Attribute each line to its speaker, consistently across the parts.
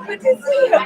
Speaker 1: Good to see you.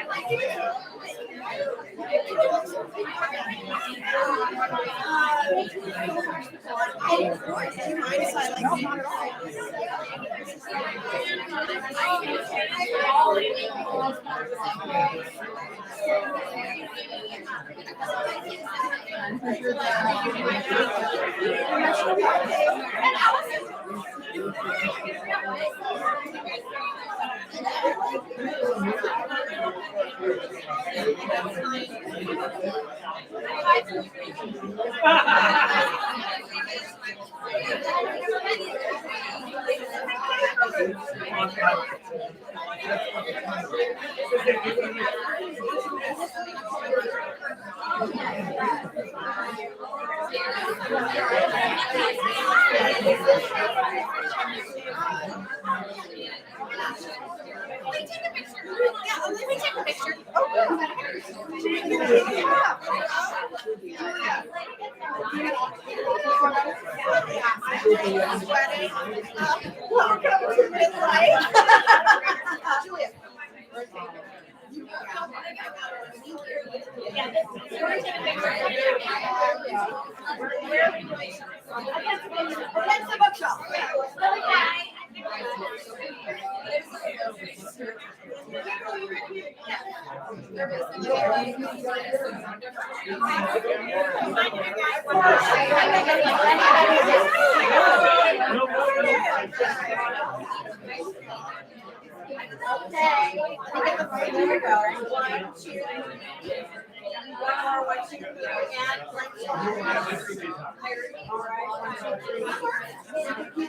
Speaker 1: Against the bookshop.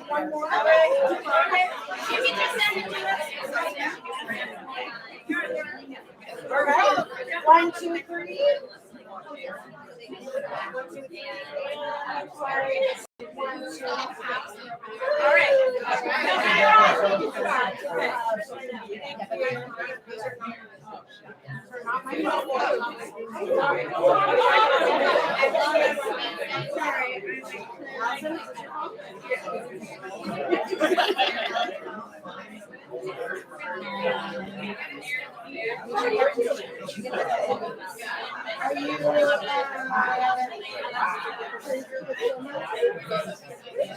Speaker 1: One more. All right. 1, 2, 3. All right.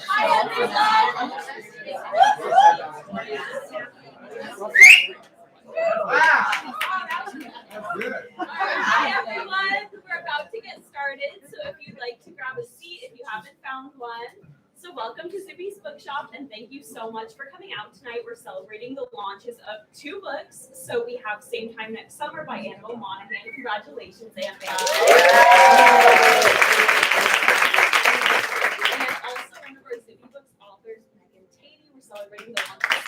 Speaker 1: Hi, everyone. Hi, everyone. We're about to get started, so if you'd like to grab a seat if you haven't found one. So welcome to Zibby's Bookshop, and thank you so much for coming out tonight. We're celebrating the launches of 2 books. So we have Same Time Next Summer by Annabel Monaghan. Congratulations, Annabel. And also one of our Zibby Books authors, Tady. We're celebrating the launches.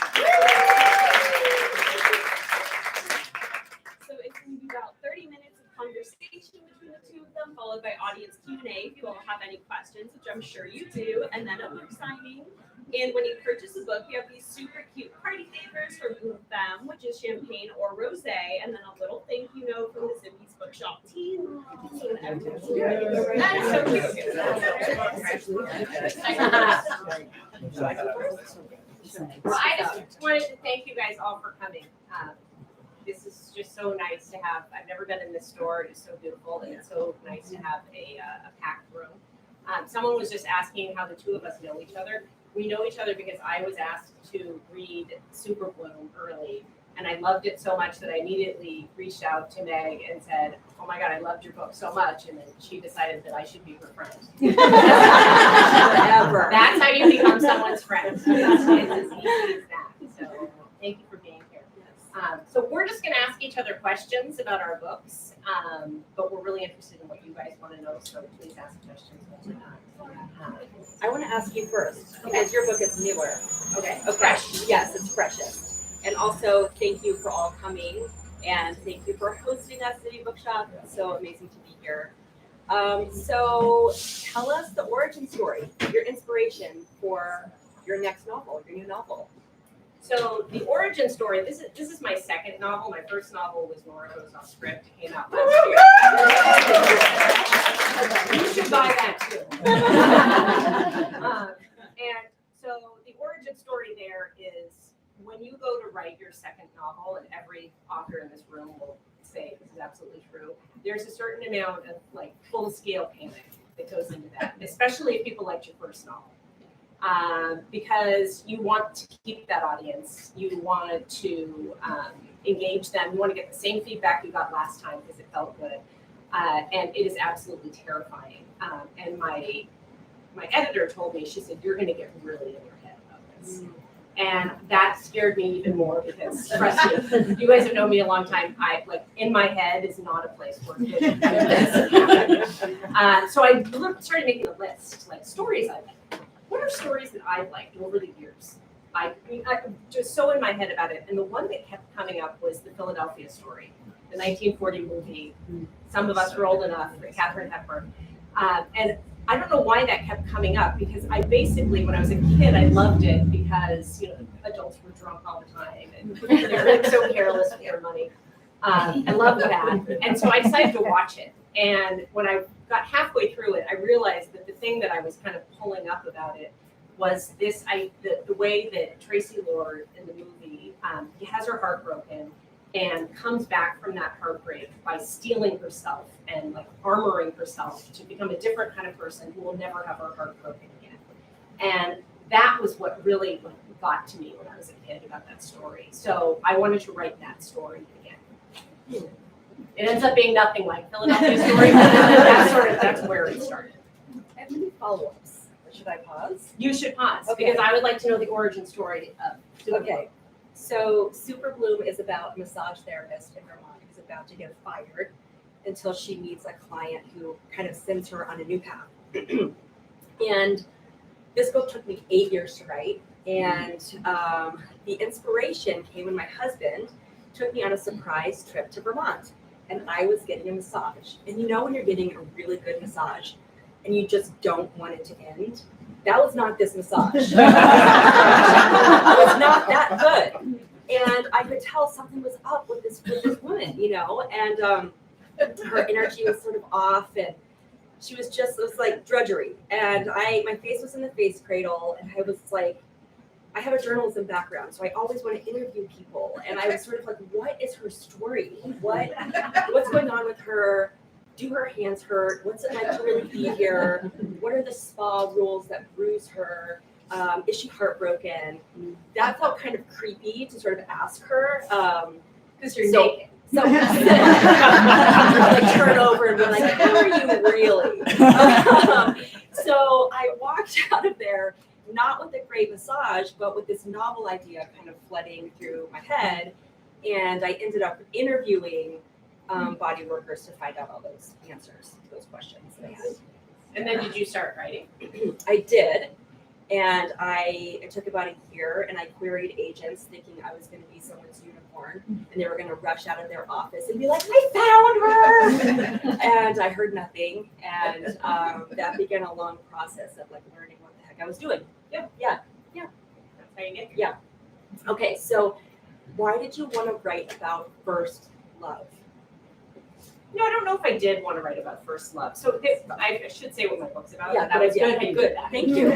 Speaker 1: So it's going to be about 30 minutes of conversation between the 2 of them, followed by audience Q&A if you all have any questions, which I'm sure you do, and then a book signing. And when you purchase a book, you have these super cute party favors from them, which is champagne or rosé, and then a little thank you note from the Zibby's Bookshop team. That is so cute.
Speaker 2: Well, I just wanted to thank you guys all for coming. This is just so nice to have. I've never been in this store. It's so beautiful, and it's so nice to have a packed room. Someone was just asking how the 2 of us know each other. We know each other because I was asked to read Super Bloom early, and I loved it so much that I immediately reached out to Meg and said, "Oh my God, I loved your book so much," and then she decided that I should be her friend. Forever. That's how you become someone's friend. It's as easy as that. So thank you for being here. So we're just going to ask each other questions about our books, but we're really interested in what you guys want to know, so please ask questions.
Speaker 3: I want to ask you first, because your book is newer.
Speaker 2: Okay.
Speaker 3: Fresh. Yes, it's freshest. And also, thank you for all coming and thank you for hosting us, Zibby Bookshop. It's so amazing to be here. So tell us the origin story, your inspiration for your next novel, your new novel.
Speaker 2: So the origin story, this is my second novel. My first novel was Nora Goes Off Script. It came out last year. You should buy that too. And so the origin story there is when you go to write your second novel, and every author in this room will say this is absolutely true, there's a certain amount of like full-scale panic that goes into that, especially if people liked your first novel. Because you want to keep that audience, you want to engage them, you want to get the same feedback you got last time because it felt good, and it is absolutely terrifying. And my editor told me, she said, you're going to get really in your head about this. And that scared me even more because, trust me, you guys have known me a long time. I like in my head is not a place where good things happen. So I started making a list, like stories I like. What are stories that I've liked over the years? I just so in my head about it. And the one that kept coming up was the Philadelphia Story, the 1940 movie. Some of us were old enough, Katharine Hepburn. And I don't know why that kept coming up because I basically, when I was a kid, I loved it because, you know, adults were drunk all the time and they were like so careless with their money. I loved that. And so I decided to watch it. And when I got halfway through it, I realized that the thing that I was kind of pulling up about it was this, the way that Tracy Lord in the movie, he has her heart broken and comes back from that heartbreak by stealing herself and like armoring herself to become a different kind of person who will never have her heart broken again. And that was what really got to me when I was a kid about that story. So I wanted to write that story again. It ends up being nothing like Philadelphia Story, but that's where it started.
Speaker 3: I have many follow-ups. Should I pause?
Speaker 2: You should pause
Speaker 3: Okay.
Speaker 2: because I would like to know the origin story of Super
Speaker 3: Okay. So Super Bloom is about a massage therapist in Vermont who's about to get fired until she meets a client who kind of sends her on a new path. And this book took me 8 years to write. And the inspiration came when my husband took me on a surprise trip to Vermont. And I was getting a massage. And you know when you're getting a really good massage and you just don't want it to end? That was not this massage. It was not that good. And I could tell something was up with this woman, you know, and her energy was sort of off and she was just, it was like drudgery. And my face was in the face cradle and I was like, I have a journalism background, so I always want to interview people. And I was sort of like, what is her story? What's going on with her? Do her hands hurt? What's it like to really be here? What are the spa rules that bruise her? Is she heartbroken? That felt kind of creepy to sort of ask her.
Speaker 2: Because you're naked.
Speaker 3: So like turn over and be like, who are you really? So I walked out of there not with a great massage, but with this novel idea kind of flooding through my head. And I ended up interviewing body workers to find out all those answers to those questions that I had.
Speaker 2: And then did you start writing?
Speaker 3: I did. And it took about a year and I queried agents thinking I was going to be someone's unicorn and they were going to rush out of their office and be like, I found her. And I heard nothing. And that began a long process of like learning what the heck I was doing.
Speaker 2: Yeah. That's how you get here.
Speaker 3: Yeah. Okay. So why did you want to write about first love?
Speaker 2: No, I don't know if I did want to write about first love. So I should say what my book's about.
Speaker 3: Yeah,
Speaker 2: that was
Speaker 3: good
Speaker 2: good.
Speaker 3: idea.
Speaker 2: Good.
Speaker 3: Thank you.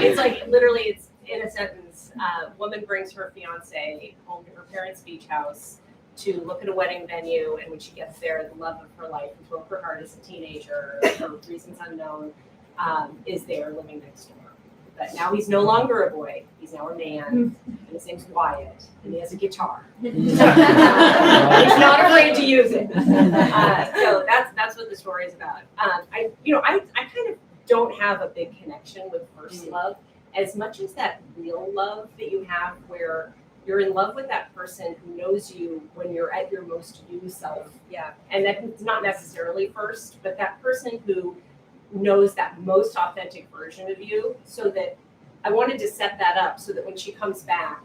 Speaker 2: It's like literally, it's in a sentence. Woman brings her fiance home to her parents' beach house to look at a wedding venue, and when she gets there, the love of her life, who broke her heart as a teenager for reasons unknown, is there living next door. But now he's no longer a boy; he's now a man, and his name's Wyatt, and he has a guitar. He's not afraid to use it. So that's what the story is about. I kind of don't have a big connection with first love as much as that real love that you have where you're in love with that person who knows you when you're at your most you self.
Speaker 3: Yeah.
Speaker 2: And that's not necessarily first, but that person who knows that most authentic version of you, so that I wanted to set that up so that when she comes back,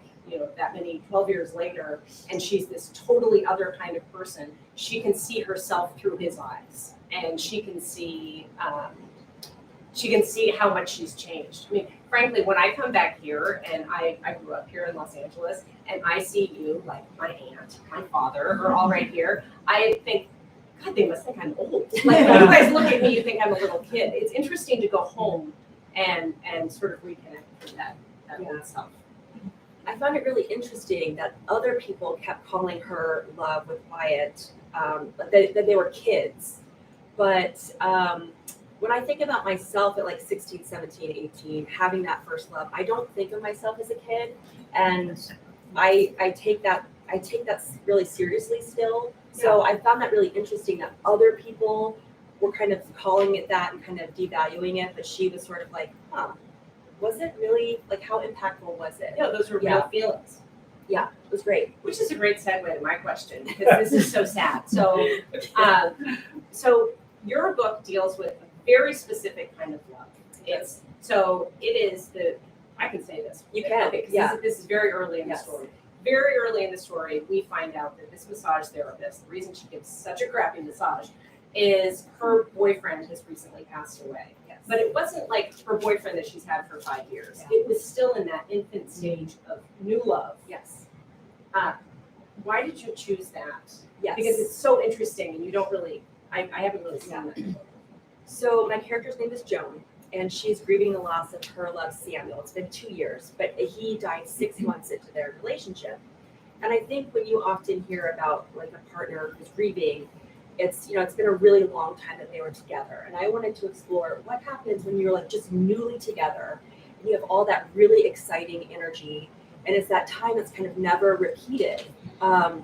Speaker 2: that many 12 years later, and she's this totally other kind of person, she can see herself through his eyes, and she can see how much she's changed. I mean, frankly, when I come back here, and I grew up here in Los Angeles, and I see you, like my aunt, my father, are all right here, I think, God, they must think I'm old. Like when you guys look at me, you think I'm a little kid. It's interesting to go home and sort of reconnect with that old self.
Speaker 3: I found it really interesting that other people kept calling her love with Wyatt, but that they were kids. But when I think about myself at like 16, 17, 18, having that first love, I don't think of myself as a kid. And I take that really seriously still. So I found that really interesting that other people were kind of calling it that and kind of devaluing it, but she was sort of like, was it really, like, how impactful was it?
Speaker 2: Yeah, those were real feelings.
Speaker 3: Yeah, it was great.
Speaker 2: Which is a great segue to my question, because this is so sad. So, so your book deals with a very specific kind of love. I can say this.
Speaker 3: You can,
Speaker 2: okay, because this is very early in the story. Very early in the story, we find out that this massage therapist, the reason she gives such a crappy massage, is her boyfriend has recently passed away.
Speaker 3: Yes.
Speaker 2: But it wasn't like her boyfriend that she's had for 5 years. Yeah. It was still in that infant stage of new love.
Speaker 3: Yes.
Speaker 2: Why did you choose that?
Speaker 3: Yes.
Speaker 2: Because it's so interesting, and you don't really, I haven't really seen that.
Speaker 3: So my character's name is Joan, and she's grieving the loss of her love, Samuel. It's been 2 years, but he died 6 months into their relationship. And I think when you often hear about like a partner who's grieving, it's been a really long time that they were together. And I wanted to explore what happens when you're like just newly together and you have all that really exciting energy. And it's that time that's kind of never repeated. And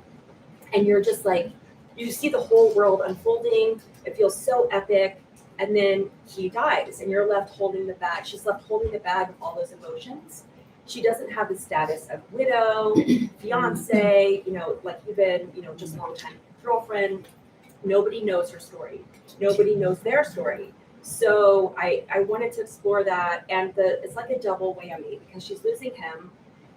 Speaker 3: you're just like, you see the whole world unfolding. It feels so epic. And then he dies and you're left holding the bag. She's left holding the bag of all those emotions. She doesn't have the status of widow, fiance, like even, just longtime girlfriend. Nobody knows her story. Nobody knows their story. So I wanted to explore that. And it's like a double whammy because she's losing him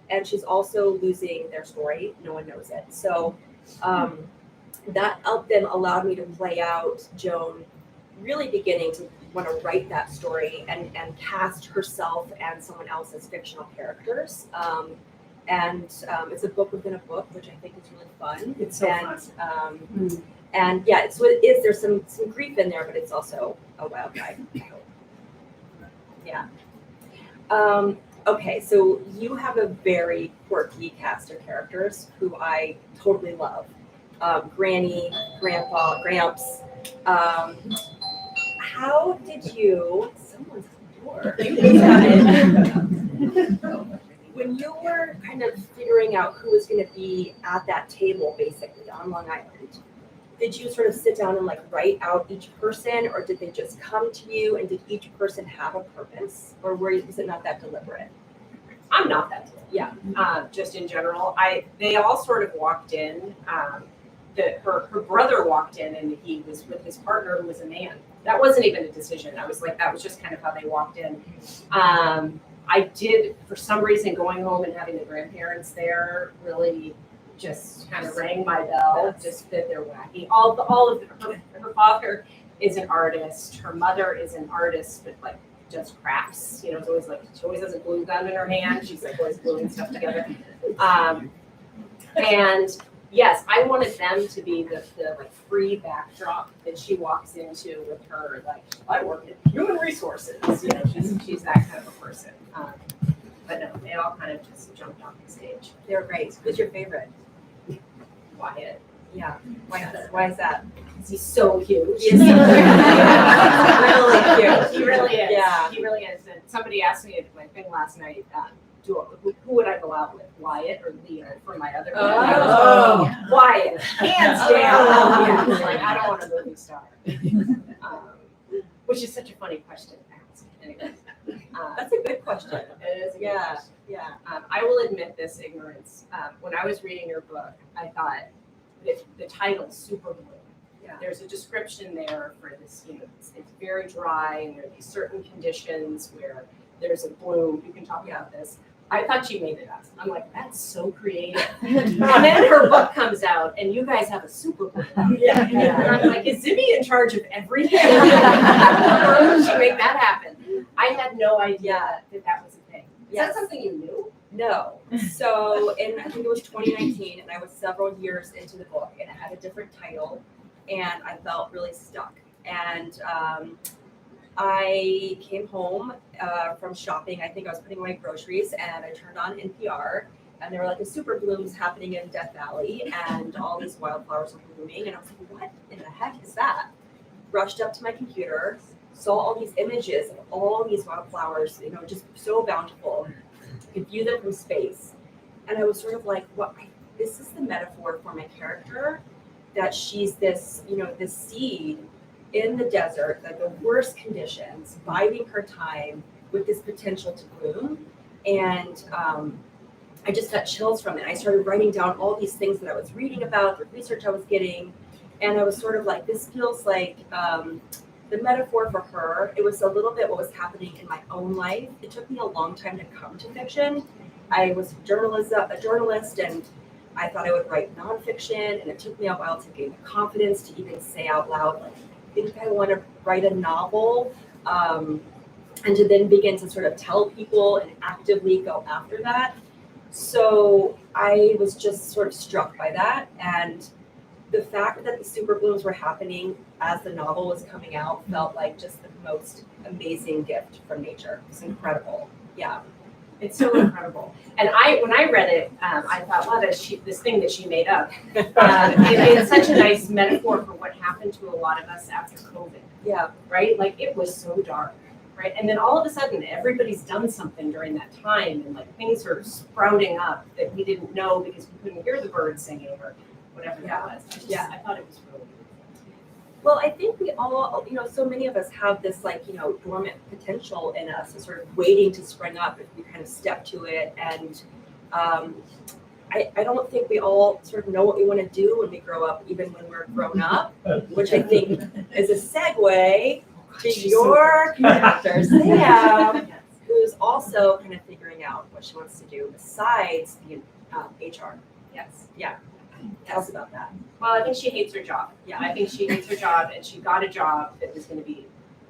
Speaker 3: and she's also losing their story. No one knows it. So that then allowed me to play out Joan really beginning to want to write that story and cast herself and someone else as fictional characters. It's a book within a book, which I think is really fun.
Speaker 2: It's so fun.
Speaker 3: And yeah, there's some grief in there, but it's also a wild ride, I hope. Yeah. Okay, so you have a very quirky cast of characters who I totally love. Granny, Grandpa, Gramps. How did someone's at the door. When you were kind of figuring out who was going to be at that table, basically, on Long Island, did you sort of sit down and like write out each person, or did they just come to you, and did each person have a purpose, or was it not that deliberate?
Speaker 2: I'm not that deliberate.
Speaker 3: Yeah.
Speaker 2: Just in general, they all sort of walked in. Her brother walked in, and he was with his partner, who was a man. That wasn't even a decision. I was like, that was just kind of how they walked in. I did, for some reason, going home and having the grandparents there really just kind of rang my bell.
Speaker 3: Yes.
Speaker 2: Just that they're wacky. All of her father is an artist. Her mother is an artist, but like does crafts. It's always like she always has a glue gun in her hand. She's like always gluing stuff together. And yes, I wanted them to be the like free backdrop that she walks into with her like, I work in human resources. She's that kind of a person. But no, they all kind of just jumped off the stage.
Speaker 3: They were great. Who's your favorite?
Speaker 2: Wyatt.
Speaker 3: Yeah. Why is that?
Speaker 2: Because he's so cute.
Speaker 3: He is so really cute.
Speaker 2: He really is.
Speaker 3: Yeah.
Speaker 2: He really is. And somebody asked me at my thing last night, who would I go out with, Wyatt or Leo from my other movie?
Speaker 3: Oh.
Speaker 2: Yeah. Wyatt, hands down. Yeah. Like, I don't want a movie star. Which is such a funny question to ask. Anyways.
Speaker 3: That's a good question.
Speaker 2: It is a good question.
Speaker 3: Yeah.
Speaker 2: I will admit this ignorance. When I was reading your book, I thought the title, Super Bloom.
Speaker 3: Yeah.
Speaker 2: There's a description there for this, it's very dry and there are these certain conditions where there's a bloom. You can talk about this. I thought she made it up. I'm like, that's so creative. And then her book comes out, and you guys have a super book.
Speaker 3: Yeah.
Speaker 2: And I'm like, is Zibby in charge of everything? How did she make that happen? I had no idea that was a thing. Is that something you knew?
Speaker 3: No. So I think it was 2019, and I was several years into the book, and it had a different title, and I felt really stuck. And I came home from shopping. I think I was putting away groceries, and I turned on NPR, and there were like a super blooms happening in Death Valley, and all these wildflowers were blooming, and I was like, what in the heck is that? Rushed up to my computer, saw all these images of all these wildflowers, just so bountiful. I could view them from space, and I was sort of like, this is the metaphor for my character, that she's this, this seed in the desert, like the worst conditions, biding her time with this potential to bloom. And I just got chills from it. I started writing down all these things that I was reading about, the research I was getting, and I was sort of like, this feels like the metaphor for her. It was a little bit what was happening in my own life. It took me a long time to come to fiction. I was a journalist, and I thought I would write nonfiction, and it took me a while to gain the confidence to even say out loud, like, I think I want to write a novel, and to then begin to sort of tell people and actively go after that. So I was just sort of struck by that, and the fact that the super blooms were happening as the novel was coming out felt like just the most amazing gift from nature. It was incredible. Yeah.
Speaker 2: It's so incredible. And when I read it, I thought, wow, this thing that she made up. It's such a nice metaphor for what happened to a lot of us after COVID.
Speaker 3: Yeah.
Speaker 2: Right? Like, it was so dark. Right? And then all of a sudden, everybody's done something during that time, and like things are sprouting up that we didn't know because we couldn't hear the birds singing or whatever that was. I thought it was really beautiful.
Speaker 3: Well, I think we all, so many of us have this like, dormant potential in us, sort of waiting to spring up if we kind of step to it. And I don't think we all sort of know what we want to do when we grow up, even when we're grown up, which I think is a segue to your character, Sam, who's also kind of figuring out what she wants to do besides the HR.
Speaker 2: Yes.
Speaker 3: Yeah. Tell us about that.
Speaker 2: Well, I think she hates her job. Yeah, I think she hates her job, and she got a job that was going to be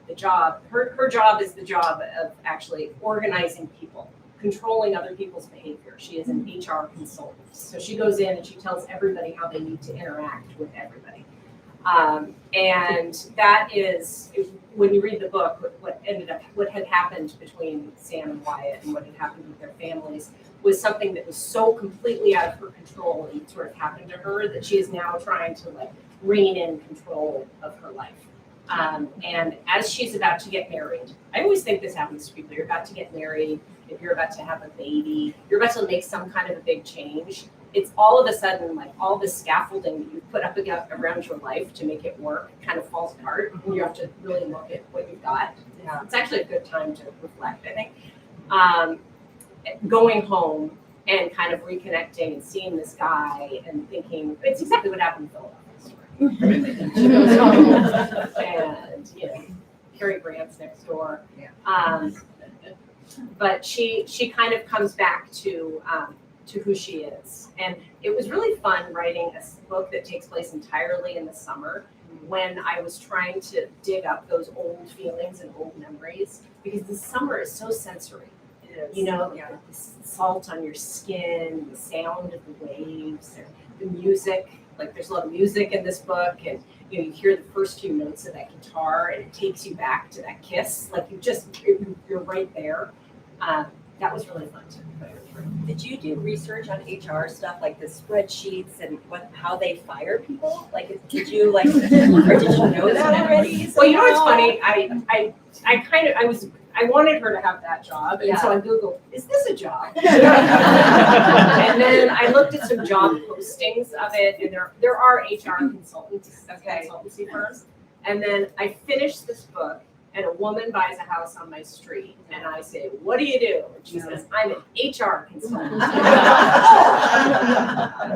Speaker 2: the job. Her job is the job of actually organizing people, controlling other people's behavior. She is an HR consultant. So she goes in and she tells everybody how they need to interact with everybody. And that is, when you read the book, what had happened between Sam and Wyatt and what had happened with their families was something that was so completely out of her control and sort of happened to her that she is now trying to like rein in control of her life. And as she's about to get married, I always think this happens to people. You're about to get married, if you're about to have a baby, you're about to make some kind of a big change. It's all of a sudden like all the scaffolding that you put up around your life to make it work kind of falls apart, and you have to really look at what you've got. Yeah. It's actually a good time to reflect, I think. Going home and kind of reconnecting and seeing this guy and thinking, it's exactly what happened in Philadelphia. She goes home and, Cary Grant's next door. Yeah. But she kind of comes back to who she is. And it was really fun writing a book that takes place entirely in the summer when I was trying to dig up those old feelings and old memories, because the summer is so sensory. The salt on your skin, the sound of the waves, the music. Like, there's a lot of music in this book, and you hear the first few notes of that guitar, and it takes you back to that kiss. Like, you're right there. That was really fun to put her through.
Speaker 3: Did you do research on HR stuff, like the spreadsheets and how they fire people? Like, did you or did you know that already?
Speaker 2: Well, it's funny. I wanted her to have that job, and so I Googled, is this a job? And then I looked at some job postings of it, and there are HR consultancy firms. And then I finished this book, and a woman buys a house on my street, and I say, what do you do? And she says, I'm an HR consultant.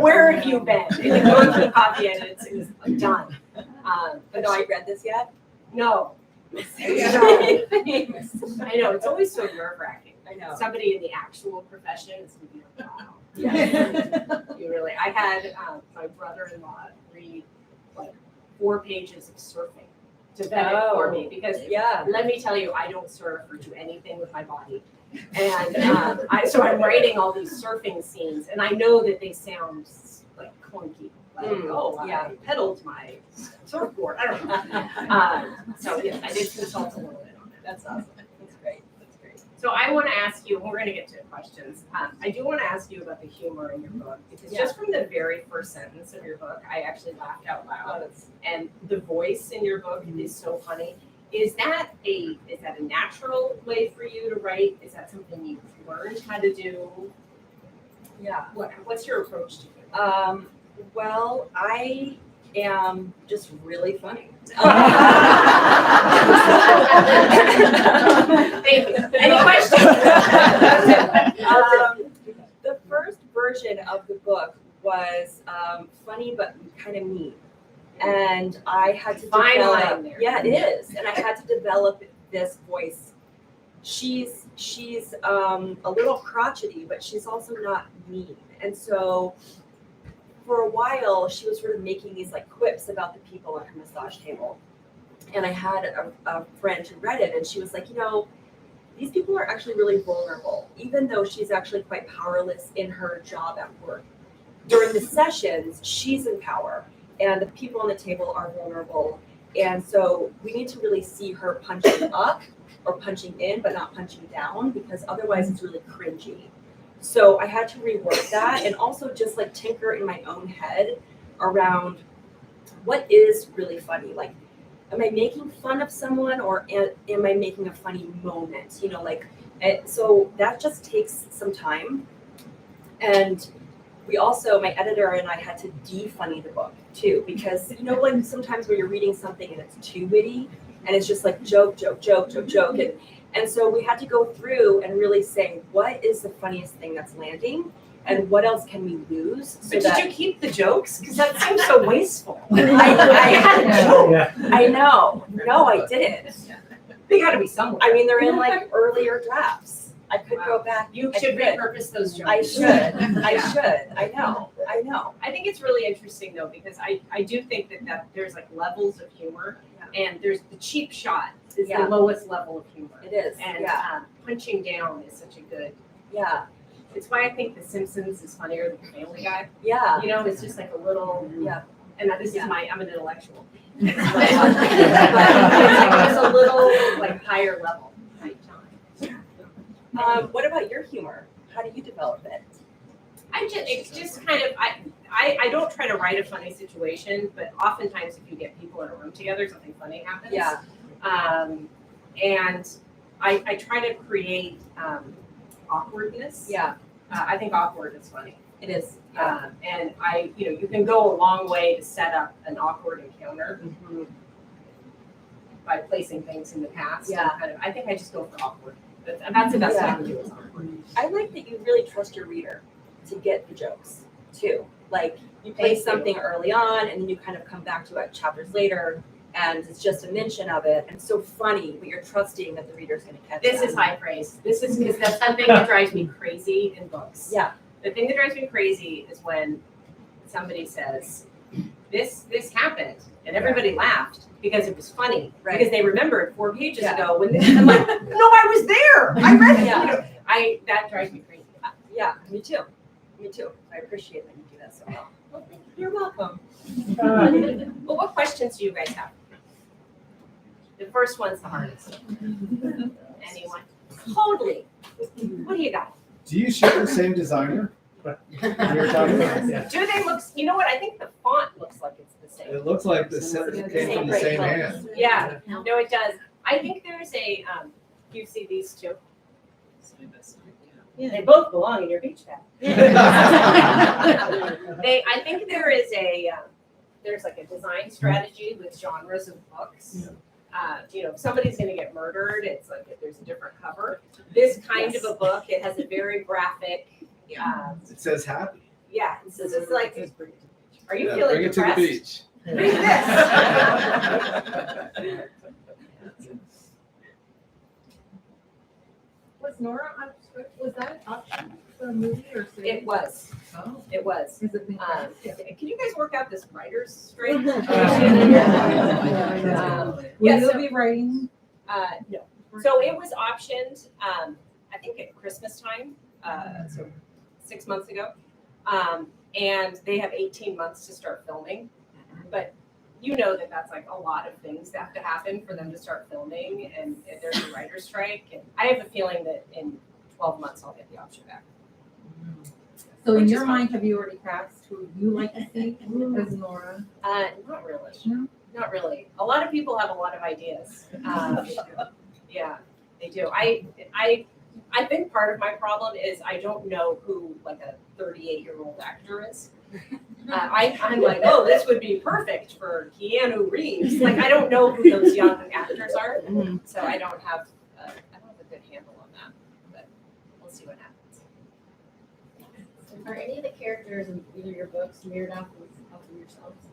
Speaker 2: Where have you been? And then going through the copy edits, it was done.
Speaker 3: But no, I read this yet?
Speaker 2: No. I know, it's always so nerve-wracking.
Speaker 3: I know.
Speaker 2: somebody in the actual profession is gonna be like, wow.
Speaker 3: Yeah.
Speaker 2: You really, I had my brother-in-law read like 4 pages of surfing to vet it for me because
Speaker 3: Yeah.
Speaker 2: let me tell you, I don't surf or do anything with my body. And so I'm writing all these surfing scenes and I know that they sound like clunky. Like, I pedaled my surfboard. I don't know. So yeah, I did consult a little bit on it.
Speaker 3: That's awesome. That's great. That's great.
Speaker 2: So I want to ask you, we're going to get to questions. I do want to ask you about the humor in your book because just from the very first sentence of your book, I actually laughed out loud. And the voice in your book is so funny. Is that a natural way for you to write? Is that something you've learned how to do?
Speaker 3: Yeah.
Speaker 2: What's your approach to it?
Speaker 3: Well, I am just really funny.
Speaker 2: Thank you. Any questions?
Speaker 3: The first version of the book was funny but kind of mean, and I had to
Speaker 2: Fine
Speaker 3: develop.
Speaker 2: line there.
Speaker 3: Yeah, it is, and I had to develop this voice. She's a little crotchety, but she's also not mean, and so. For a while, she was sort of making these like quips about the people at her massage table. And I had a friend who read it and she was like, these people are actually really vulnerable, even though she's actually quite powerless in her job at work. During the sessions, she's in power and the people on the table are vulnerable. And so we need to really see her punching up or punching in, but not punching down, because otherwise it's really cringy. So I had to rework that and also just like tinker in my own head around what is really funny. Like, am I making fun of someone or am I making a funny moment? So that just takes some time. And we also, my editor and I had to de-funny the book too, because like sometimes when you're reading something and it's too witty and it's just like joke. And so we had to go through and really say, what is the funniest thing that's landing? And what else can we lose?
Speaker 2: But did you keep the jokes? Because that seems so wasteful.
Speaker 3: I had a joke.
Speaker 4: Yeah.
Speaker 3: I know. No, I didn't.
Speaker 2: They got to be somewhere.
Speaker 3: I mean, they're in like earlier drafts. I could go back.
Speaker 2: You
Speaker 3: I
Speaker 2: should
Speaker 3: could.
Speaker 2: repurpose those jokes.
Speaker 3: I should. I should. I know.
Speaker 2: I think it's really interesting though, because I do think that there's like levels of humor, and there's the cheap shot is the lowest level of humor.
Speaker 3: It is.
Speaker 2: And punching down is such a good.
Speaker 3: Yeah.
Speaker 2: It's why I think The Simpsons is funnier than Family Guy.
Speaker 3: Yeah.
Speaker 2: It's just like a little.
Speaker 3: Yeah.
Speaker 2: And this is I'm an intellectual.
Speaker 3: But
Speaker 2: it's a little like higher level.
Speaker 3: What about your humor? How do you develop it?
Speaker 2: It's just kind of, I don't try to write a funny situation, but oftentimes if you get people in a room together, something funny happens.
Speaker 3: Yeah.
Speaker 2: And I try to create awkwardness.
Speaker 3: Yeah.
Speaker 2: I think awkward is funny.
Speaker 3: It is.
Speaker 2: And you can go a long way to set up an awkward encounter by placing things in the past.
Speaker 3: Yeah.
Speaker 2: I think I just go for awkward. That's the best I can do is awkward.
Speaker 3: I like that you really trust your reader to get the jokes too. Like you place something early on and then you kind of come back to it chapters later and it's just a mention of it. And it's so funny, but you're trusting that the reader's going to catch
Speaker 2: This
Speaker 3: that.
Speaker 2: is high praise. This is because that's the thing that drives me crazy in books.
Speaker 3: Yeah.
Speaker 2: The thing that drives me crazy is when somebody says, this happened, and everybody laughed because it was funny.
Speaker 3: Right.
Speaker 2: Because they remembered 4 pages ago when I'm like, no, I was there. I read it. That drives me crazy.
Speaker 3: Yeah, me too. Me too. I appreciate that you do that so well. Well, thank you. You're welcome.
Speaker 2: Well, what questions do you guys have? The first one's the hardest. Anyone? Totally. What do you got?
Speaker 4: Do you share the same designer? You were talking about, yeah.
Speaker 2: Do they look? You know what? I think the font looks like it's the same.
Speaker 4: It looks like the set came from the same hand.
Speaker 2: Yeah, no, it does. I think there's a. Do you see these two?
Speaker 5: Yeah.
Speaker 2: They both belong in your beach bag. I think there is there's like a design strategy with genres of books. If somebody's going to get murdered, it's like if there's a different cover. This kind of a book, it has a very graphic.
Speaker 4: It says happy.
Speaker 2: Yeah, so this is like. Are you
Speaker 4: Yeah,
Speaker 2: feeling
Speaker 4: bring it to the
Speaker 2: depressed?
Speaker 4: beach.
Speaker 2: Read this.
Speaker 5: Was Nora on script? Was that an option for a movie or series?
Speaker 2: It was.
Speaker 5: Oh.
Speaker 2: It was.
Speaker 5: Is it?
Speaker 2: Can you guys work out this writer's strike?
Speaker 5: Will
Speaker 2: Yeah,
Speaker 5: you
Speaker 2: so-
Speaker 5: be writing?
Speaker 2: No. So it was optioned, I think at Christmas time, so 6 months ago. And they have 18 months to start filming. But you know that that's like a lot of things that have to happen for them to start filming, and there's a writer's strike. And I have a feeling that in 12 months I'll get the option back.
Speaker 5: So in
Speaker 2: Which
Speaker 5: your
Speaker 2: is
Speaker 5: mind, have you already cast who you like to see as Nora?
Speaker 2: Not really.
Speaker 5: No?
Speaker 2: Not really. A lot of people have a lot of ideas. Yeah, they do. I think part of my problem is I don't know who like a 38-year-old actor is. I'm like, oh, this would be perfect for Keanu Reeves. Like, I don't know who those young actors are, so I don't have a good handle on that. But we'll see what happens.
Speaker 6: Are any of the characters in either your books mirrored off of yourselves?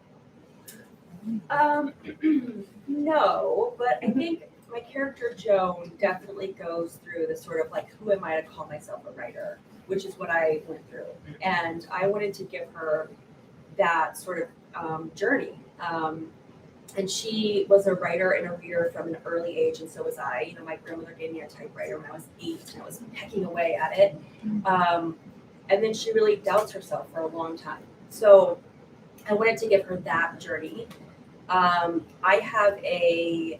Speaker 3: No, but I think my character Joan definitely goes through the sort of like, who am I to call myself a writer, which is what I went through. And I wanted to give her that sort of journey. And she was a writer and a reader from an early age, and so was I. You know, my grandmother gave me a typewriter when I was 8, and I was pecking away at it. And then she really doubts herself for a long time. So I wanted to give her that journey. I have a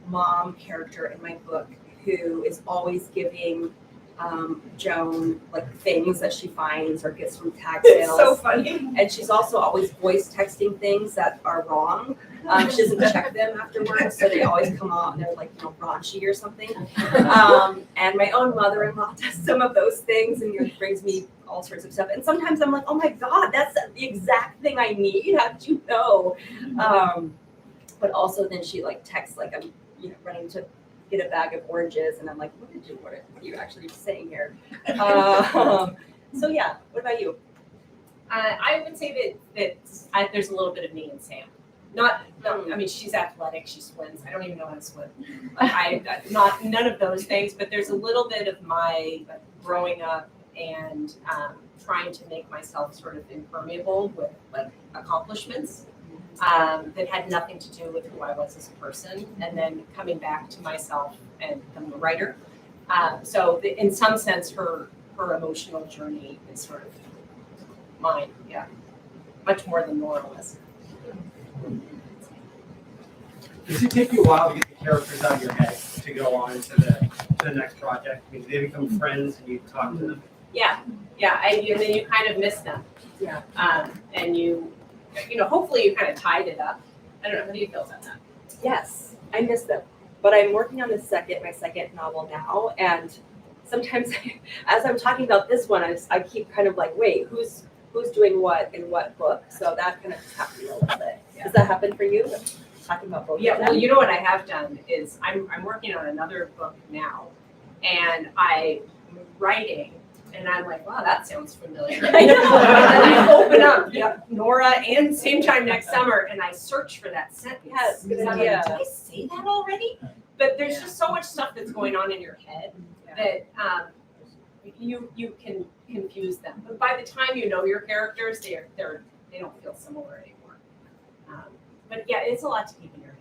Speaker 3: mom character in my book who is always giving Joan like things that she finds or gets from tag sales.
Speaker 2: It's so funny.
Speaker 3: And she's also always voice texting things that are wrong. She doesn't check them afterwards, so they always come out and they're like, you know, raunchy or something. And my own mother-in-law does some of those things and brings me all sorts of stuff. And sometimes I'm like, oh my God, that's the exact thing I need. How did you know? But also then she like texts like I'm, you know, running to get a bag of oranges, and I'm like, what are you actually saying here? So yeah, what about you?
Speaker 2: I would say that there's a little bit of me and Sam. I mean, she's athletic, she swims. I don't even know how to swim. None of those things, but there's a little bit of my growing up and trying to make myself sort of impermeable with like accomplishments that had nothing to do with who I was as a person, and then coming back to myself and I'm a writer. In some sense, her emotional journey is sort of mine, yeah, much more than Nora was.
Speaker 7: Does it take you a while to get the characters out of your head to go on to the next project? I mean, do they become friends and you talk to them?
Speaker 2: Yeah, and then you kind of miss them.
Speaker 3: Yeah.
Speaker 2: And you know, hopefully you kind of tied it up. I don't know, how do you feel about that?
Speaker 3: Yes, I miss them. But I'm working on my second novel now, and sometimes as I'm talking about this one, I keep kind of like, wait, who's doing what in what book? So that kind of just happened a little bit.
Speaker 2: Yeah.
Speaker 3: Does that happen for you? Talking about both
Speaker 2: Yeah,
Speaker 3: of
Speaker 2: well,
Speaker 3: them?
Speaker 2: you know what I have done is I'm working on another book now, and I'm writing, and I'm like, wow, that sounds familiar.
Speaker 3: I know.
Speaker 2: And I open up, Nora, and Same Time Next Summer, and I search for that sentence.
Speaker 3: Yes, good
Speaker 2: Because I'm
Speaker 3: idea.
Speaker 2: like, did I say that already? But there's just so much stuff that's going on in your head that you can confuse them. But by the time you know your characters, they don't feel similar anymore. But yeah, it's a lot to keep in your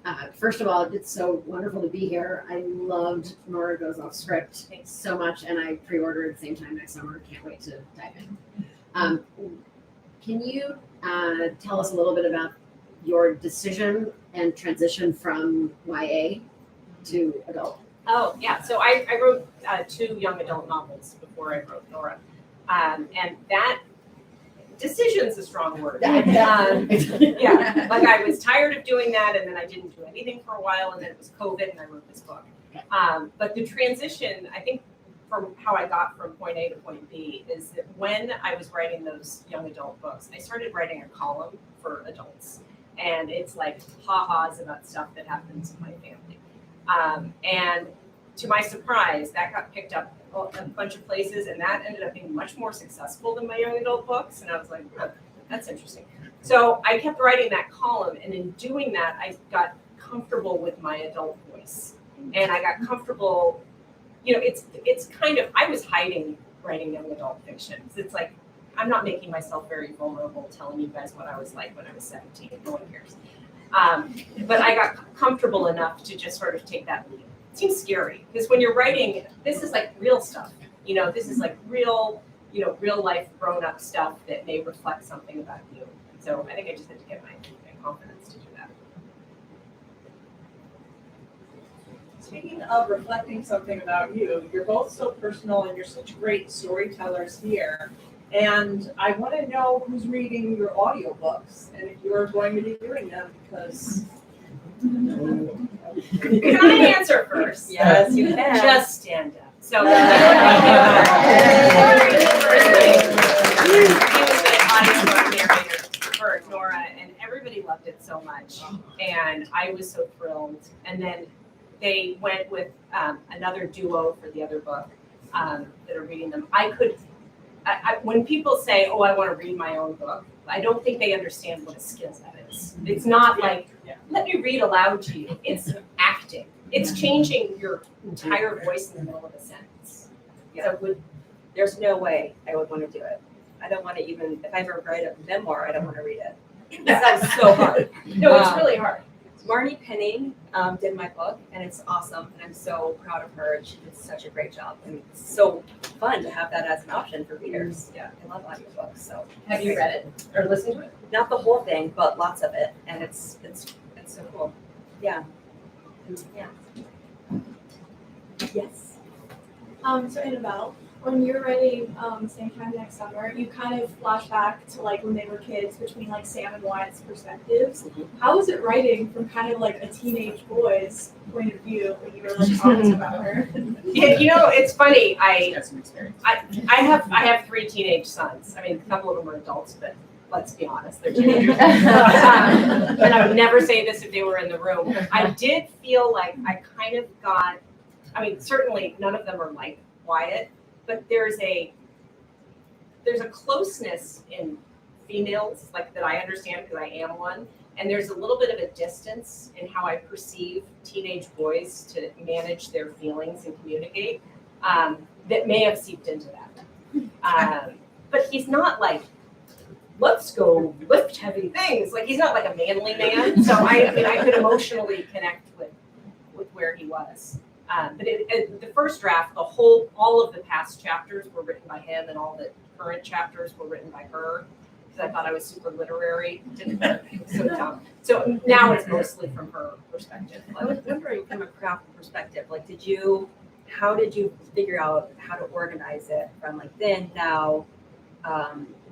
Speaker 2: head.
Speaker 8: First of all, it's so wonderful to be here. I loved Nora Goes Off Script so much, and I pre-ordered Same Time Next Summer. Can't wait to dive in. Can you tell us a little bit about your decision and transition from YA to adult?
Speaker 2: Oh, yeah. So I wrote 2 young adult novels before I wrote Nora. And that decision's a strong word. Yeah, like I was tired of doing that, and then I didn't do anything for a while, and then it was COVID, and I wrote this book. But the transition, I think, from how I got from point A to point B is that when I was writing those young adult books, I started writing a column for adults. And it's like ha-has about stuff that happens in my family. And to my surprise, that got picked up a bunch of places, and that ended up being much more successful than my young adult books. And I was like, oh, that's interesting. So I kept writing that column, and in doing that, I got comfortable with my adult voice, and I got comfortable. You know, it's kind of, I was hiding writing young adult fiction. It's like I'm not making myself very vulnerable, telling you guys what I was like when I was 17. No one cares. But I got comfortable enough to just sort of take that leap. It seems scary because when you're writing, this is like real stuff. You know, this is like real, you know, real life grown up stuff that may reflect something about you. So I think I just had to get my confidence to do that.
Speaker 9: Speaking of reflecting something about you, you're both so personal and you're such great storytellers here. And I want to know who's reading your audiobooks and if you're going to be doing them because.
Speaker 2: Can I answer first?
Speaker 3: Yes, you can.
Speaker 2: Just stand up. So he was the audiobook narrator for Nora, and everybody loved it so much, and I was so thrilled. And then they went with another duo for the other book that are reading them. When people say, "Oh, I want to read my own book," I don't think they understand what a skill that is. It's not like, let me read aloud to you. It's acting. It's changing your entire voice in the middle of a sentence.
Speaker 3: Yeah. So there's no way I would want to do it. I don't want to even, if I ever write a memoir, I don't want to read it. That sounds so hard.
Speaker 2: No, it's really hard.
Speaker 3: Marnie Penning did my book, and it's awesome, and I'm so proud of her. She did such a great job, and it's so fun to have that as an option for readers. Yeah, I love audiobooks. So
Speaker 2: Have you read it or listened to it?
Speaker 3: not the whole thing, but lots of it, and it's so cool. Yeah. Yeah. Yes.
Speaker 10: So Annabelle, when you're writing Same Time Next Summer, you kind of flash back to like when they were kids between like Sam and Wyatt's perspectives. How was it writing from kind of like a teenage boy's point of view when you were like talking about her?
Speaker 2: Yeah, you know, it's funny. I
Speaker 9: Got some experience.
Speaker 2: I have 3 teenage sons. I mean, a couple of them are adults, but let's be honest, they're teenagers. And I would never say this if they were in the room. I did feel like I kind of got, I mean, certainly none of them are like Wyatt, but there's a closeness in females, like that I understand because I am one, and there's a little bit of a distance in how I perceive teenage boys to manage their feelings and communicate that may have seeped into that. But he's not like, let's go lift heavy things. Like he's not like a manly man. So I mean, I could emotionally connect with where he was. But the first draft, all of the past chapters were written by him, and all the current chapters were written by her. Because I thought I was super literary. So dumb. So now it's mostly from her perspective.
Speaker 3: I was wondering from a craft perspective, like how did you figure out how to organize it from like then, now,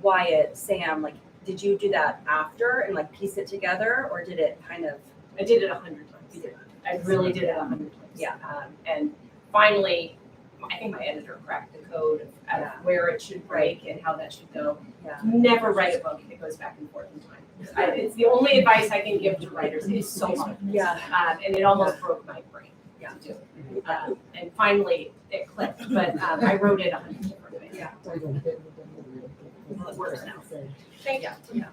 Speaker 3: Wyatt, Sam, like did you do that after and like piece it together, or did it kind of?
Speaker 2: I did it 100 times. I really did it 100 times.
Speaker 3: Yeah.
Speaker 2: And finally, I think my editor cracked the code of where it should break and how that should go.
Speaker 3: Yeah.
Speaker 2: Never write a book that goes back and forth in time. It's the only advice I can give to writers. It is so hard.
Speaker 3: Yeah.
Speaker 2: And it almost broke my brain.
Speaker 3: Yeah.
Speaker 2: To do it. And finally, it clicked. But I wrote it 100 different ways.
Speaker 3: Yeah.
Speaker 2: Well, it works now.
Speaker 3: Thank you. Yeah.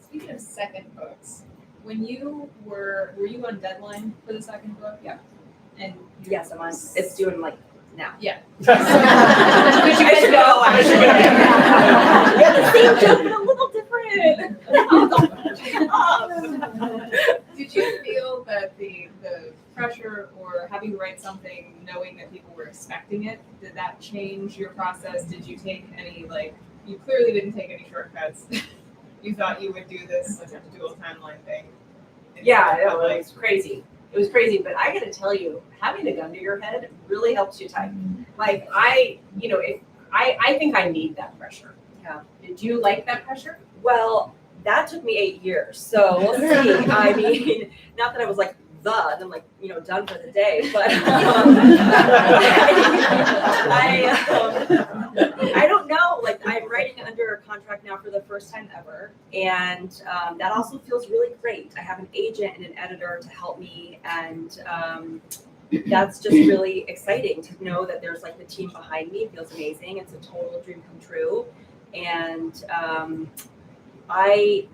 Speaker 5: Speaking of second books, when you were you on deadline for the second book?
Speaker 3: Yeah.
Speaker 5: And
Speaker 3: Yes, I'm on. It's doing like now.
Speaker 5: Yeah.
Speaker 3: Because you guys know I yeah, the same joke, but a little different.
Speaker 5: Did you feel that the pressure or having to write something knowing that people were expecting it, did that change your process? Did you take any you clearly didn't take any shortcuts. You thought you would do this like a dual timeline thing.
Speaker 2: Yeah, it was crazy. It was crazy, but I got to tell you, having a gun to your head really helps you type. Like I think I need that pressure.
Speaker 3: Yeah.
Speaker 2: Did you like that pressure?
Speaker 3: Well, that took me 8 years, so we'll see. I mean, not that I was like and I'm like done for the day, but I don't know. Like I'm writing under a contract now for the first time ever, and that also feels really great. I have an agent and an editor to help me, and that's just really exciting to know that there's like the team behind me. It feels amazing. It's a total dream come true, and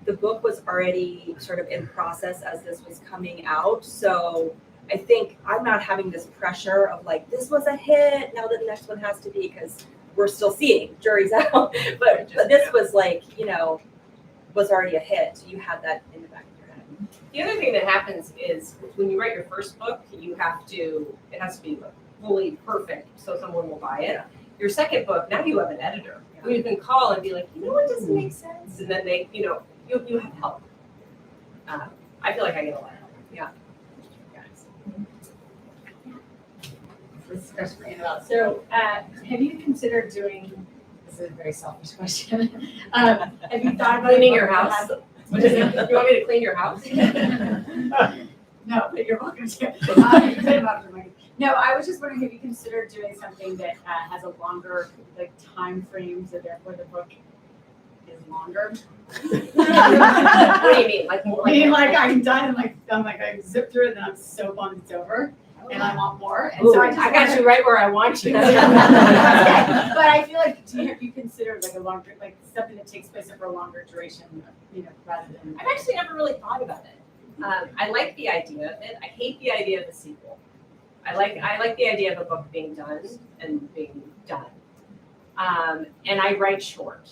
Speaker 3: the book was already sort of in process as this was coming out. So I think I'm not having this pressure of like, this was a hit, now the next one has to be, because we're still seeing, jury's out. But this was like, was already a hit. You had that in the back of your head.
Speaker 2: The other thing that happens is when you write your first book, it has to be fully perfect so someone will buy it. Your second book, now you have an editor who you can call and be like, what doesn't make sense? And then they, you have help. I feel like I get a lot of help. Yeah.
Speaker 8: This is a question for Annabelle. So, have you considered doing? This is a very selfish question. Have you thought about
Speaker 2: Cleaning your house? What is it? You want me to clean your house?
Speaker 8: No, but you're welcome to. No, I was just wondering, have you considered doing something that has a longer time frame, so therefore the book is longer?
Speaker 2: What do you mean?
Speaker 8: Like I'm done, and I zip through it, and I'm so bummed it's over. And I want more, and so I
Speaker 2: got you right where I want you.
Speaker 8: But I feel like, have you considered a longer, something that takes place over a longer duration, rather than?
Speaker 2: I've actually never really thought about it. I like the idea of it. I hate the idea of the sequel. I like the idea of a book being done and being done. And I write short,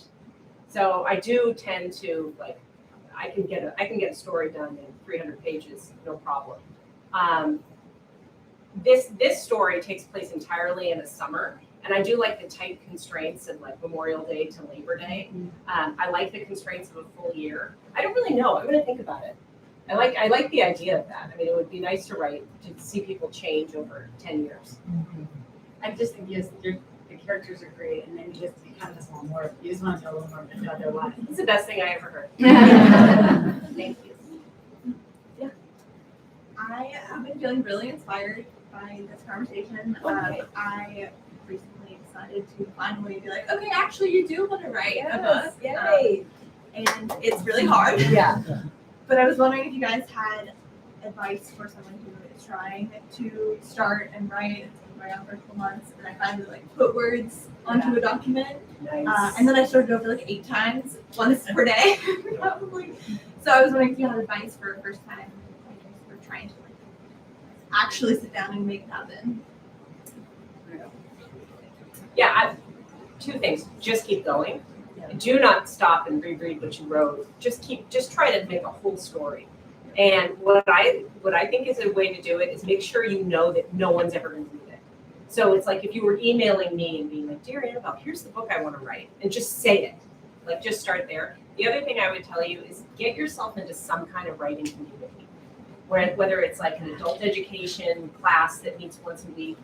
Speaker 2: so I do tend to I can get a story done in 300 pages, no problem. This story takes place entirely in the summer, and I do like the tight constraints of Memorial Day to Labor Day. I like the constraints of a full year. I don't really know. I'm going to think about it. I like the idea of that. I mean, it would be nice to see people change over 10 years.
Speaker 8: I just think the characters are great, and then you just want more. You just want to know a little more about their lives.
Speaker 2: It's the best thing I ever heard. Thank you.
Speaker 3: Yeah.
Speaker 11: I have been feeling really inspired by this conversation.
Speaker 3: Okay.
Speaker 11: I recently decided to finally be like, okay, actually, you do want to write a book.
Speaker 3: Yay.
Speaker 11: And it's really hard.
Speaker 3: Yeah.
Speaker 11: But I was wondering if you guys had advice for someone who is trying to start and write. My own first couple months, and I finally put words onto a document.
Speaker 3: Nice.
Speaker 11: And then I started over 8 times, once per day, probably. So I was wondering if you had advice for first time writers who are trying to actually sit down and make it happen.
Speaker 2: Yeah, 2 things. Just keep going.
Speaker 3: Yeah.
Speaker 2: Do not stop and reread what you wrote. Just try to make a whole story. And what I think is a way to do it is make sure you know that no one's ever going to read it. So it's like if you were emailing me and being like, dear Annabelle, here's the book I want to write, and just say it. Just start there. The other thing I would tell you is get yourself into some kind of writing community, whether it's an adult education class that meets once a week.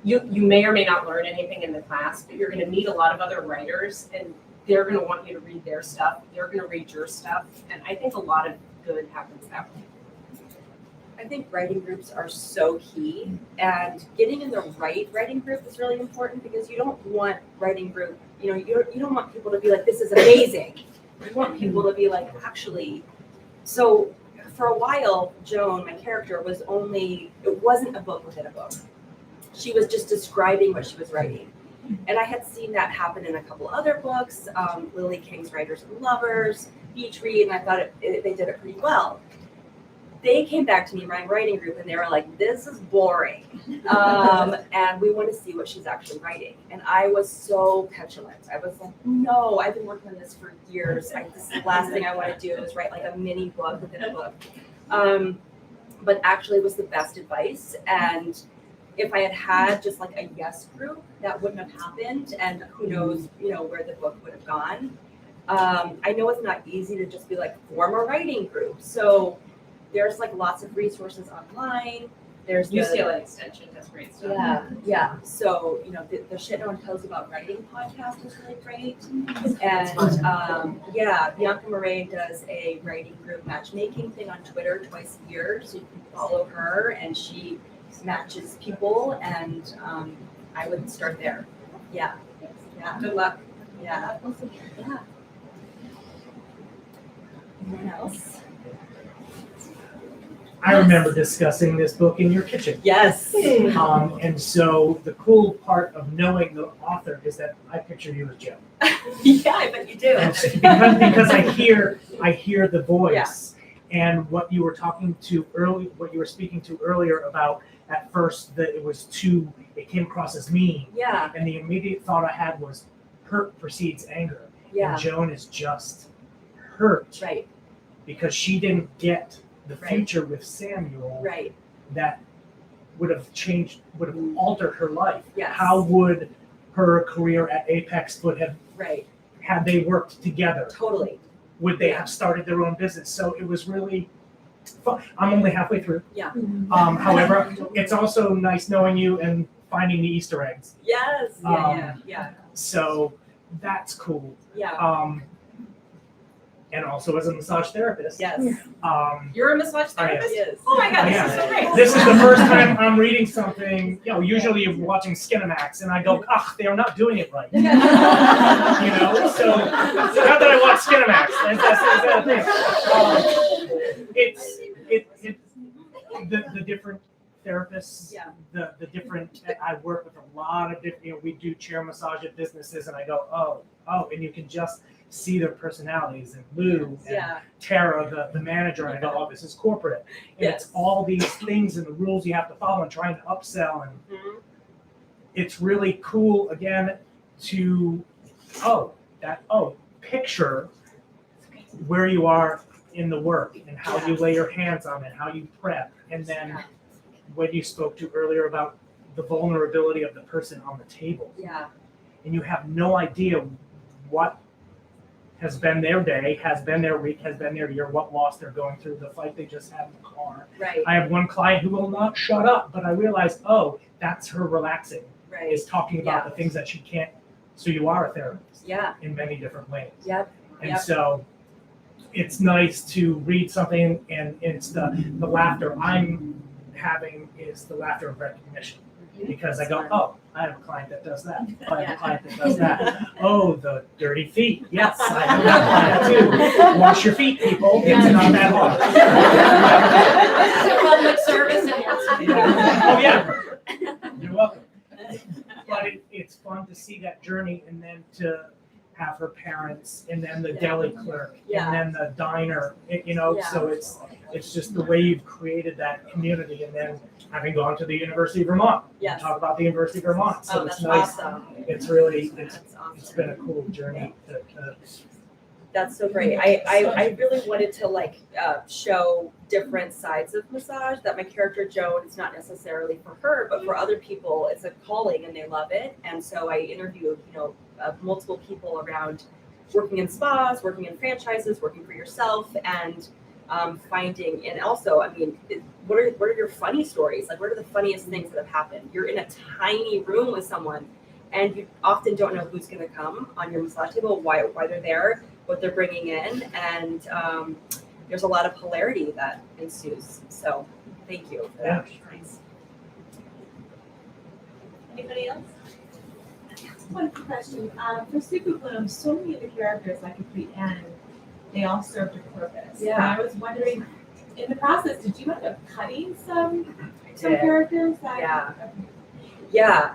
Speaker 2: You may or may not learn anything in the class, but you're going to meet a lot of other writers, and they're going to want you to read their stuff. They're going to read your stuff, and I think a lot of good happens that way.
Speaker 3: I think writing groups are so key, and getting in the right writing group is really important, because you don't want writing group, you don't want people to be like, this is amazing. You want people to be like, actually. So for a while, Joan, my character, it wasn't a book within a book. She was just describing what she was writing. And I had seen that happen in a couple other books, Lily King's Writers and Lovers, Beach Read, and I thought they did it pretty well. They came back to me, my writing group, and they were like, this is boring. And we want to see what she's actually writing. And I was so petulant. I was like, no, I've been working on this for years. This is the last thing I want to do is write a mini book within a book. But actually it was the best advice. And if I had had just a yes group, that wouldn't have happened. And who knows, where the book would have gone. I know it's not easy to just be form a writing group. So there's lots of resources online. There's
Speaker 2: UCLA Extension has great stuff.
Speaker 3: Yeah. So the Shit No One Tells You About Writing podcast is really great. And Bianca Murray does a writing group matchmaking thing on Twitter twice a year. So you can follow her, and she matches people. And I would start there. Yeah.
Speaker 2: Good luck.
Speaker 3: Yeah. Yeah. Anyone else?
Speaker 12: I remember discussing this book in your kitchen.
Speaker 3: Yes.
Speaker 12: And so the cool part of knowing the author is that I picture you as Joe.
Speaker 3: Yeah, I bet you do.
Speaker 12: And so- because I hear the voice and what you were speaking to earlier about at first that it came across as mean.
Speaker 3: Yeah,
Speaker 12: And the immediate thought I had was hurt precedes anger.
Speaker 3: yeah,
Speaker 12: And Joan is just hurt
Speaker 3: right,
Speaker 12: because she didn't get the
Speaker 3: Right.
Speaker 12: future with Samuel
Speaker 3: right,
Speaker 12: that would have altered her life.
Speaker 3: Yes.
Speaker 12: How would her career at Apex would have,
Speaker 3: right,
Speaker 12: had they worked together?
Speaker 3: totally.
Speaker 12: Would they have started their own business? So it was really fun. I'm only halfway through.
Speaker 3: Yeah.
Speaker 12: However, it's also nice knowing you and finding the Easter eggs.
Speaker 3: Yes, yeah.
Speaker 12: So that's cool.
Speaker 3: Yeah,
Speaker 12: And also as a massage therapist.
Speaker 3: yes.
Speaker 2: You're a massage
Speaker 12: I am.
Speaker 2: therapist?
Speaker 3: Yes.
Speaker 2: Oh my god, this
Speaker 12: Yeah.
Speaker 2: is so great.
Speaker 12: This is the first time I'm reading something, usually you're watching Skinamax and I go, they're not doing it right. So not that I watch Skinamax, that's the different therapists,
Speaker 3: Yeah.
Speaker 12: the different, I work with a lot of different, we do chair massage at businesses and I go, oh, and you can just see their personalities and Lou and
Speaker 3: Yeah,
Speaker 12: Tara, the manager, and I go, oh, this is corporate. And
Speaker 3: Yes.
Speaker 12: it's all these things and the rules you have to follow and trying to upsell. And
Speaker 3: Mhm.
Speaker 12: it's really cool, again, to, picture where you are in the work and how you lay your hands on it, how you prep. And then when you spoke to earlier about the vulnerability of the person on the table,
Speaker 3: yeah,
Speaker 12: and you have no idea what has been their day, has been their week, has been their year, what loss they're going through, the fight they just had in the car.
Speaker 3: right,
Speaker 12: I have one client who will not shut up, but I realized, that's her relaxing,
Speaker 3: right.
Speaker 12: is talking about the things that she can't. So you are a therapist
Speaker 3: Yeah,
Speaker 12: in many different ways.
Speaker 3: yep,
Speaker 12: And
Speaker 3: Yep.
Speaker 12: so it's nice to read something and it's the laughter I'm having is the laughter of recognition. Because I go, I have a client that does that. I have a client that does that. Oh, the dirty feet. Yes, I have that client too. Wash your feet, people. It's not that hard.
Speaker 2: Public service announcement.
Speaker 12: Oh, yeah. You're welcome. But it's fun to see that journey and then to have her parents and then the deli clerk
Speaker 3: Yeah.
Speaker 12: and then the diner,
Speaker 3: Yeah.
Speaker 12: so it's just the way you've created that community and then having gone to the University of Vermont.
Speaker 3: Yes.
Speaker 12: Talk about the University of Vermont, so
Speaker 3: Oh,
Speaker 12: it's
Speaker 3: that's
Speaker 12: nice.
Speaker 3: awesome.
Speaker 12: It's really,
Speaker 3: That's
Speaker 12: it's
Speaker 3: awesome.
Speaker 12: been a cool journey to
Speaker 3: That's so great. I really wanted to show different sides of massage, that my character Joan, it's not necessarily for her, but for other people, it's a calling and they love it. And so I interviewed, multiple people around working in spas, working in franchises, working for yourself, and finding, and also, what are your funny stories? Like, what are the funniest things that have happened? You're in a tiny room with someone and you often don't know who's going to come on your massage table, why they're there, what they're bringing in, and there's a lot of hilarity that ensues. So thank you for that. Nice.
Speaker 1: Anybody else?
Speaker 13: One question. For Super Bloom, so many of the characters, like at the end, they all served a purpose.
Speaker 3: Yeah.
Speaker 13: And I was wondering, in the process, did you end up cutting some
Speaker 3: did.
Speaker 13: characters?
Speaker 3: Yeah.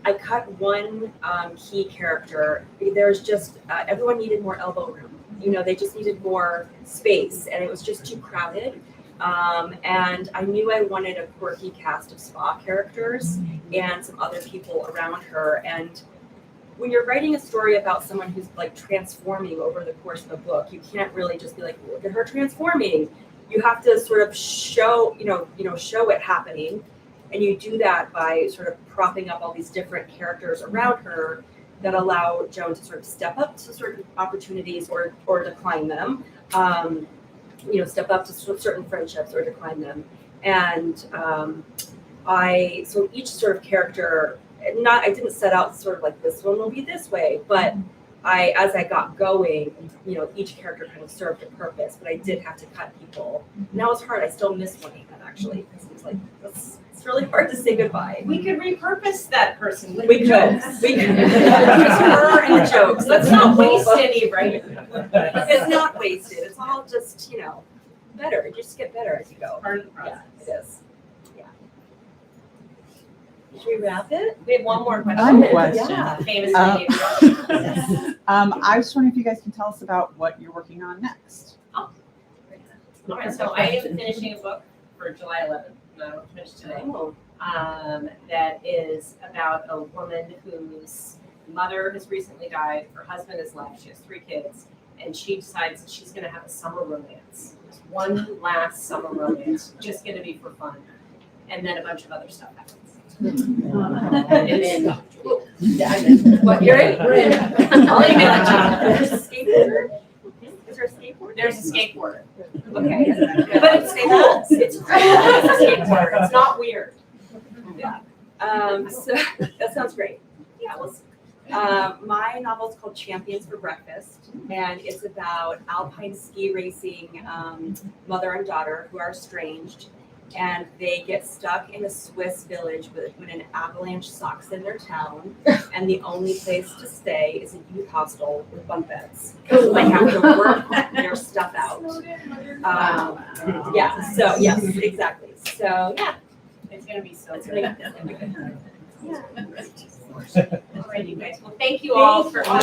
Speaker 3: I cut one key character. There's just everyone needed more elbow room. They just needed more space, and it was just too crowded. And I knew I wanted a quirky cast of spa characters and some other people around her. And when you're writing a story about someone who's transforming over the course of a book, you can't really just be like, look at her transforming. You have to sort of show it happening. And you do that by sort of propping up all these different characters around her that allow Joan to sort of step up to certain opportunities or decline them. Step up to certain friendships or decline them. And so each sort of character, I didn't set out sort of like this one will be this way, but as I got going, each character kind of served a purpose, but I did have to cut people. And that was hard. I still miss one of them actually, because it was like, it's really hard to say goodbye.
Speaker 2: We could repurpose that person with
Speaker 3: We could.
Speaker 2: jokes.
Speaker 3: We could. Use her and the jokes.
Speaker 2: Let's not waste any, right?
Speaker 3: It's not wasted. It's all just, better. You just get better as you go.
Speaker 2: Part of the
Speaker 3: Yeah,
Speaker 2: process.
Speaker 3: it is. Yeah. Should we wrap it?
Speaker 2: We have one more question.
Speaker 14: One question.
Speaker 3: Yeah.
Speaker 2: Famous
Speaker 14: Um,
Speaker 2: lady.
Speaker 14: I was wondering if you guys can tell us about what you're working on next.
Speaker 2: All right, so I am finishing a book for July 11th. No, finished today.
Speaker 3: Oh.
Speaker 2: That is about a woman whose mother has recently died. Her husband has left. She has 3 kids, and she decides that she's going to have a summer romance. Just one last summer romance, just going to be for fun, and then a bunch of other stuff happens.
Speaker 3: What, you're in? We're in.
Speaker 2: I'll email it to you.
Speaker 3: There's a skateboard? Is there a skateboard?
Speaker 2: There's a skateboarder.
Speaker 3: Okay.
Speaker 2: But it's cool. It's cool. It's a skateboarder. It's not weird.
Speaker 3: So that sounds great. Yeah, my novel is called Champions for Breakfast, and it's about alpine ski racing mother and daughter who are estranged, and they get stuck in a Swiss village when an avalanche sucks in their town, and the only place to stay is a youth hostel with bunk beds. So they have to work their stuff out. Yeah. So yes, exactly. So yeah.
Speaker 2: It's going to be so
Speaker 3: It's
Speaker 2: good.
Speaker 3: gonna be good.
Speaker 2: All right, you guys. Well, thank you all for coming.